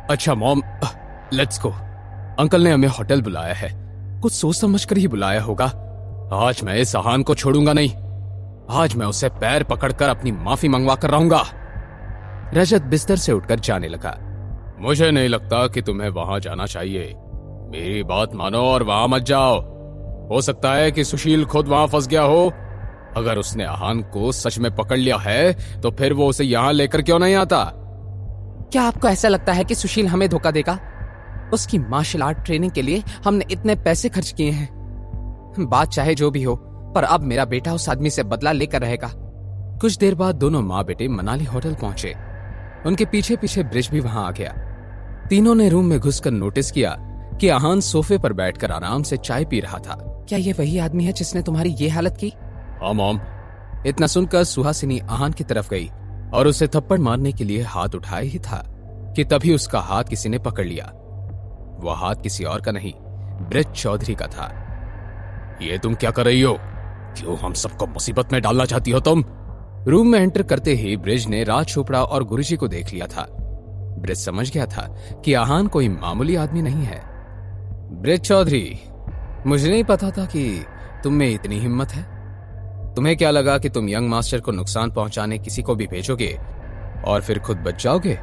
अच्छा mom, let's go. Uncle ने हमें होटल बुलाया है, कुछ सोच समझ कर ही बुलाया होगा। आज मैं इस आहान को छोड़ूंगा नहीं। आज मैं उसे पैर पकड़कर अपनी माफी मंगवा कर रहूंगा। रजत बिस्तर से उठकर जाने लगा। मुझे नहीं लगता कि तुम्हें वहां जाना चाहिए। मेरी बात मानो और वहां मत जाओ। हो सकता है कि सुशील खुद वहां फंस गया हो। अगर उसने आहान को सच में पकड़ लिया है तो फिर वो उसे यहां लेकर क्यों नहीं आता? क्या आपको ऐसा लगता है कि सुशील हमें धोखा देगा? उसकी मार्शल आर्ट ट्रेनिंग के लिए हमने इतने पैसे खर्च किए हैं। बात चाहे जो भी हो, पर अब मेरा बेटा उस आदमी से बदला लेकर रहेगा। कुछ देर बाद दोनों माँ बेटे मनाली होटल पहुंचे। उनके पीछे पीछे ब्रिज भी वहां आ गया। तीनों ने रूम में घुसकर नोटिस किया कि आहान सोफे पर बैठकर आराम से चाय पी रहा था। क्या ये वही आदमी है जिसने तुम्हारी ये हालत की? हाँ मॉम। इतना सुनकर सुहासिनी आहान की तरफ गई और उसे थप्पड़ मारने के लिए हाथ उठाए ही था कि तभी उसका हाथ किसी ने पकड़ लिया। वह हाथ किसी और का नहीं, ब्रिज चौधरी का था। ये तुम क्या कर रही हो? क्यों हम सबको मुसीबत में डालना चाहती हो तुम? रूम में एंटर करते ही ब्रिज ने राज चोपड़ा और गुरुजी को देख लिया था। ब्रिज समझ गया था कि आहान कोई मामूली आदमी नहीं है। ब्रिज चौधरी, मुझे नहीं पता था कि तुम में इतनी हिम्मत है। तुम्हें क्या लगा कि तुम यंग मास्टर को नुकसान पहुंचाने किसी को भी भेजोगे और फिर खुद बच जाओगे?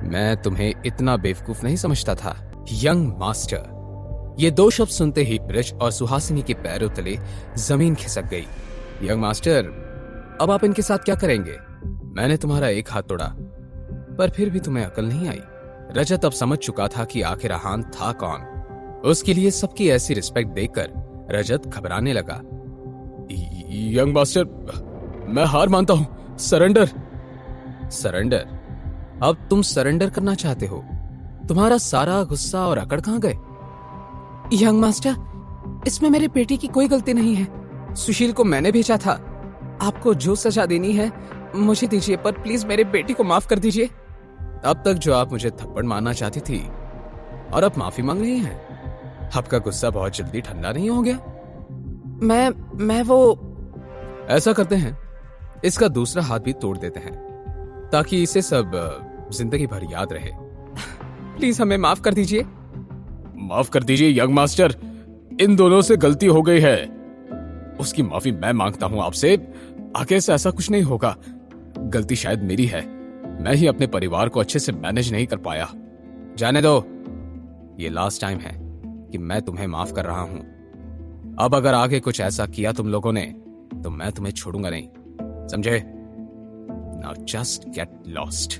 मैं तुम्हें इतना बेवकूफ नहीं समझता था। यंग मास्टर, ये दो शब्द सुनते ही ब्रिज और सुहासिनी के पैरों तले जमीन खिसक गई। यंग मास्टर, अब आप इनके साथ क्या करेंगे? मैंने तुम्हारा एक हाथ तोड़ा, पर फिर भी तुम्हें अकल नहीं आई। रजत अब समझ चुका था कि आखिर आहान था कौन। उसके लिए सबकी ऐसी रिस्पेक्ट देखकर रजत घबराने लगा। यंग मास्टर, मैं हार मानता हूं। सरेंडर। सरेंडर? अब तुम सरेंडर करना चाहते हो? तुम्हारा सारा गुस्सा और अकड़ कहां गए? यंग मास्टर, इसमें मेरे बेटे की कोई गलती नहीं है। सुशील को मैंने भेजा था। आपको जो सजा देनी है मुझे दीजिए, पर प्लीज मेरे बेटे को माफ कर दीजिए। अब तक जो आप मुझे थप्पड़ मारना चाहती थी और अब माफी मांग रही हैं, आपका गुस्सा बहुत जल्दी ठंडा नहीं हो गया? मैं वो ऐसा करते हैं, इसका दूसरा हाथ भी तोड़ देते हैं ताकि इसे सब जिंदगी भर याद रहे। प्लीज हमें माफ कर दीजिए। माफ कर दीजिए यंग मास्टर, इन दोनों से गलती हो गई है। उसकी माफी मैं मांगता हूं आपसे। आगे से ऐसा कुछ नहीं होगा। गलती शायद मेरी है, मैं ही अपने परिवार को अच्छे से मैनेज नहीं कर पाया। जाने दो, ये लास्ट टाइम है कि मैं तुम्हें माफ कर रहा हूं। अब अगर आगे कुछ ऐसा किया तुम लोगों ने तो मैं तुम्हें छोड़ूंगा नहीं, समझे? Now just get lost.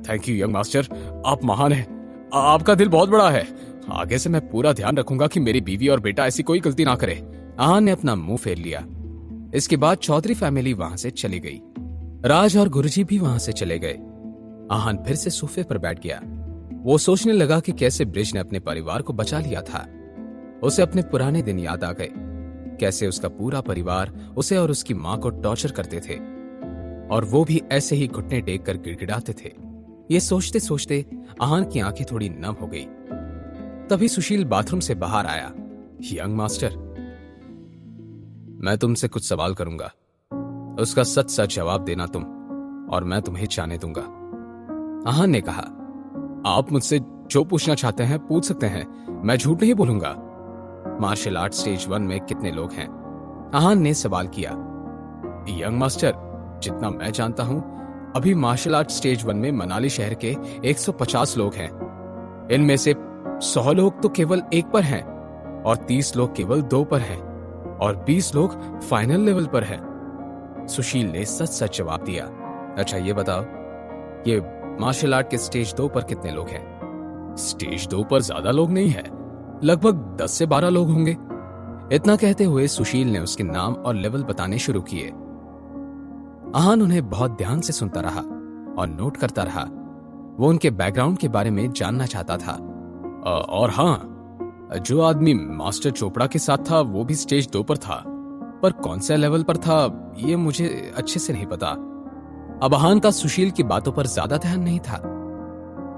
Thank you young master, आप महान हैं। आपका दिल बहुत बड़ा है। आगे से मैं पूरा ध्यान रखूंगा कि मेरी बीवी और बेटा ऐसी कोई गलती ना करे। आहान ने अपना मुंह फेर लिया। इसके बाद चौधरी फैमिली वहां से चली गई। राज और गुरुजी भी वहां से चले गए। आहान फिर से सोफे पर बैठ गया। वो सोचने लगा कि कैसे ब्रिज ने अपने परिवार को बचा लिया था। उसे अपने पुराने दिन याद आ गए, कैसे उसका पूरा परिवार उसे और उसकी मां को टॉर्चर करते थे और वो भी ऐसे ही घुटने टेक कर गिड़गिड़ाते थे। ये सोचते सोचते आहान की आंखें थोड़ी नम हो गई। तभी सुशील बाथरूम से बाहर आया। यंग मास्टर, मैं तुमसे कुछ सवाल करूंगा, उसका सच सच जवाब देना तुम, और मैं तुम्हें जाने दूंगा। आहान ने कहा, आप मुझसे जो पूछना चाहते हैं पूछ सकते हैं, मैं झूठ नहीं बोलूंगा। मार्शल आर्ट स्टेज 1 में कितने लोग हैं? आहान ने सवाल किया। यंग मास्टर, जितना मैं जानता हूं अभी मार्शल आर्ट स्टेज 1 में मनाली शहर के 150 लोग हैं। इनमें से 100 लोग तो केवल 1 पर हैं और 30 लोग केवल 2 पर हैं और 20 लोग फाइनल लेवल पर हैं। सुशील ने सच सच जवाब दिया। अच्छा ये बताओ, ये मार्शल आर्ट के स्टेज 2 पर कितने लोग हैं? स्टेज 2 पर ज्यादा लोग नहीं है, लगभग 10 से 12 लोग होंगे। इतना कहते हुए सुशील ने उसके नाम और लेवल बताने शुरू किए। आहान उन्हें बहुत ध्यान से सुनता रहा और नोट करता रहा। वो उनके बैकग्राउंड के बारे में जानना चाहता था। और हाँ, जो आदमी मास्टर चोपड़ा के साथ था वो भी स्टेज 2 पर था, पर कौन से लेवल पर था ये मुझे अच्छे से नहीं पता। अब आहान का सुशील की बातों पर ज्यादा ध्यान नहीं था।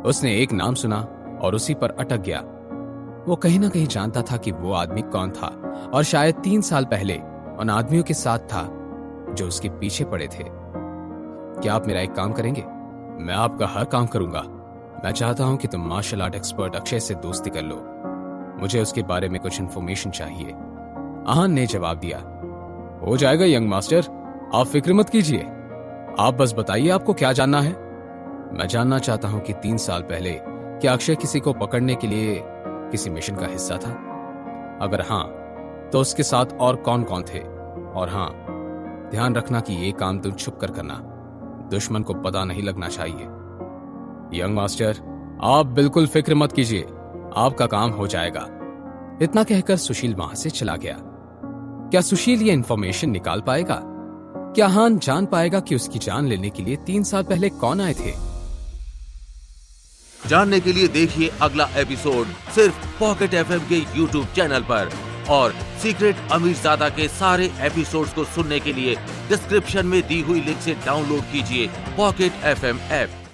उसने एक नाम सुना और उसी पर अटक गया। वो कहीं ना कहीं जानता था कि वो आदमी कौन था और शायद 3 साल पहले उन आदमियों के साथ था जो उसके पीछे पड़े थे। क्या आप मेरा एक काम करेंगे? मैं आपका हर काम करूंगा, मैं चाहता हूं कि तुम मार्शल आर्ट एक्सपर्ट अक्षय से दोस्ती कर लो। मुझे उसके बारे में कुछ इन्फॉर्मेशन चाहिए। आहान ने जवाब दिया, हो जाएगा यंग मास्टर, आप फिक्र मत कीजिए। आप बस बताइए आपको क्या जानना है। मैं जानना चाहता हूं कि 3 साल पहले क्या अक्षय किसी को पकड़ने के लिए किसी मिशन का हिस्सा था? अगर हां, तो उसके साथ और कौन कौन थे? और हां, ध्यान रखना कि ये काम तुम छुप कर करना, दुश्मन को पता नहीं लगना चाहिए। यंग मास्टर, आप बिल्कुल फिक्र मत कीजिए, आपका काम हो जाएगा। इतना कहकर सुशील वहां से चला गया। क्या सुशील ये इंफॉर्मेशन निकाल पाएगा? क्या हान जान पाएगा कि उसकी जान लेने के लिए 3 साल पहले कौन आए थे? जानने के लिए देखिए अगला एपिसोड सिर्फ पॉकेट एफएम के यूट्यूब चैनल पर। और सीक्रेट अमीरजादा के सारे एपिसोड्स को सुनने के लिए डिस्क्रिप्शन में दी हुई लिंक से डाउनलोड कीजिए पॉकेट एफएम ऐप।